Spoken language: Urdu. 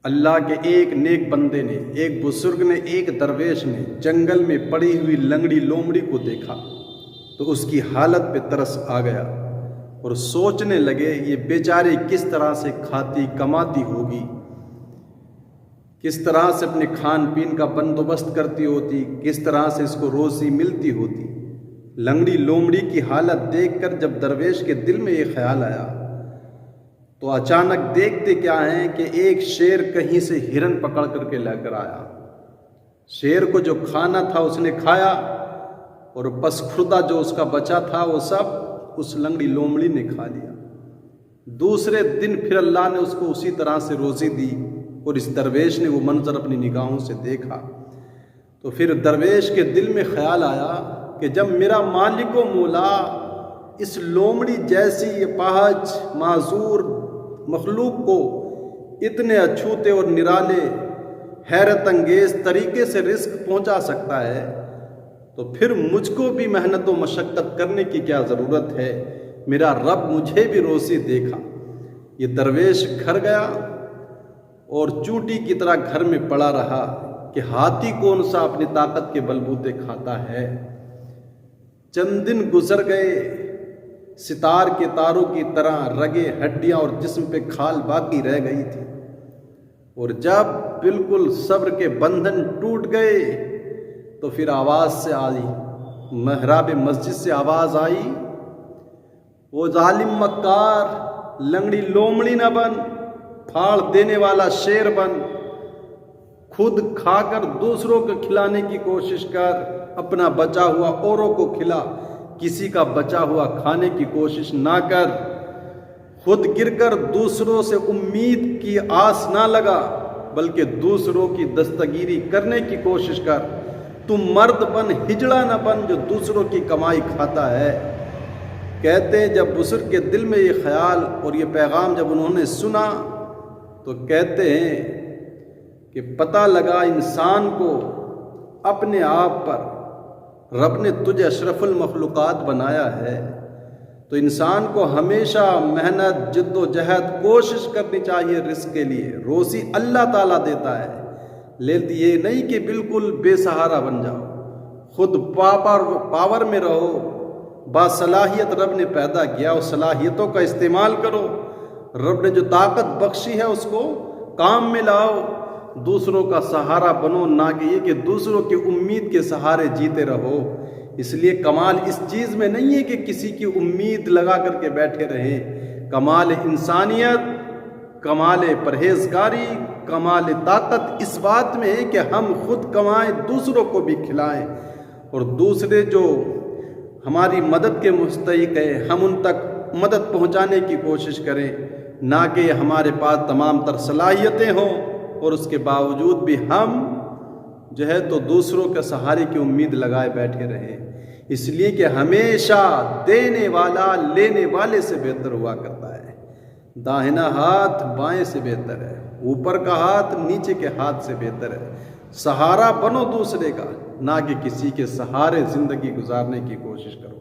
اللہ کے ایک نیک بندے نے، ایک بزرگ نے، ایک درویش نے جنگل میں پڑی ہوئی لنگڑی لومڑی کو دیکھا تو اس کی حالت پہ ترس آ گیا اور سوچنے لگے یہ بیچاری کس طرح سے کھاتی کماتی ہوگی، کس طرح سے اپنے کھان پین کا بندوبست کرتی ہوتی، کس طرح سے اس کو روزی ملتی ہوتی۔ لنگڑی لومڑی کی حالت دیکھ کر جب درویش کے دل میں یہ خیال آیا تو اچانک دیکھتے کیا ہیں کہ ایک شیر کہیں سے ہرن پکڑ کر کے لے کر آیا۔ شیر کو جو کھانا تھا اس نے کھایا اور پس خوردہ جو اس کا بچا تھا وہ سب اس لنگڑی لومڑی نے کھا لیا۔ دوسرے دن پھر اللہ نے اس کو اسی طرح سے روزی دی اور اس درویش نے وہ منظر اپنی نگاہوں سے دیکھا تو پھر درویش کے دل میں خیال آیا کہ جب میرا مالک و مولا اس لومڑی جیسی اپاہج معذور مخلوق کو اتنے اچھوتے اور نرالے حیرت انگیز طریقے سے رزق پہنچا سکتا ہے تو پھر مجھ کو بھی محنت و مشقت کرنے کی کیا ضرورت ہے، میرا رب مجھے بھی روزی دیکھا۔ یہ درویش گھر گیا اور چونٹی کی طرح گھر میں پڑا رہا کہ ہاتھی کون سا اپنی طاقت کے بلبوتے کھاتا ہے۔ چند دن گزر گئے، ستار کے تاروں کی طرح رگیں ہڈیاں اور جسم پہ کھال باقی رہ گئی تھی، اور جب بالکل صبر کے بندھن ٹوٹ گئے تو پھر آواز سے آئی، محراب مسجد سے آواز آئی، وہ ظالم مکار لنگڑی لومڑی نہ بن، پھاڑ دینے والا شیر بن، خود کھا کر دوسروں کو کھلانے کی کوشش کر، اپنا بچا ہوا اوروں کو کھلا، کسی کا بچا ہوا کھانے کی کوشش نہ کر، خود گر کر دوسروں سے امید کی آس نہ لگا بلکہ دوسروں کی دستگیری کرنے کی کوشش کر، تم مرد بن، ہجڑا نہ بن جو دوسروں کی کمائی کھاتا ہے۔ کہتے ہیں جب بزرگ کے دل میں یہ خیال اور یہ پیغام جب انہوں نے سنا تو کہتے ہیں کہ پتہ لگا انسان کو اپنے آپ پر رب نے تجھے اشرف المخلوقات بنایا ہے تو انسان کو ہمیشہ محنت جد و جہد کوشش کرنی چاہیے رزق کے لیے۔ روزی اللہ تعالیٰ دیتا ہے، لیکن یہ نہیں کہ بالکل بے سہارا بن جاؤ، خود پاور میں رہو، باصلاحیت رب نے پیدا کیا، اس صلاحیتوں کا استعمال کرو، رب نے جو طاقت بخشی ہے اس کو کام میں لاؤ، دوسروں کا سہارا بنو، نہ کہ یہ کہ دوسروں کی امید کے سہارے جیتے رہو۔ اس لیے کمال اس چیز میں نہیں ہے کہ کسی کی امید لگا کر کے بیٹھے رہیں، کمال انسانیت، کمال پرہیزگاری، کمال طاقت اس بات میں ہے کہ ہم خود کمائیں، دوسروں کو بھی کھلائیں، اور دوسرے جو ہماری مدد کے مستحق ہیں ہم ان تک مدد پہنچانے کی کوشش کریں، نہ کہ ہمارے پاس تمام تر صلاحیتیں ہوں اور اس کے باوجود بھی ہم جو ہے تو دوسروں کے سہارے کی امید لگائے بیٹھے رہیں۔ اس لیے کہ ہمیشہ دینے والا لینے والے سے بہتر ہوا کرتا ہے، داہنا ہاتھ بائیں سے بہتر ہے، اوپر کا ہاتھ نیچے کے ہاتھ سے بہتر ہے۔ سہارا بنو دوسرے کا، نہ کہ کسی کے سہارے زندگی گزارنے کی کوشش کرو۔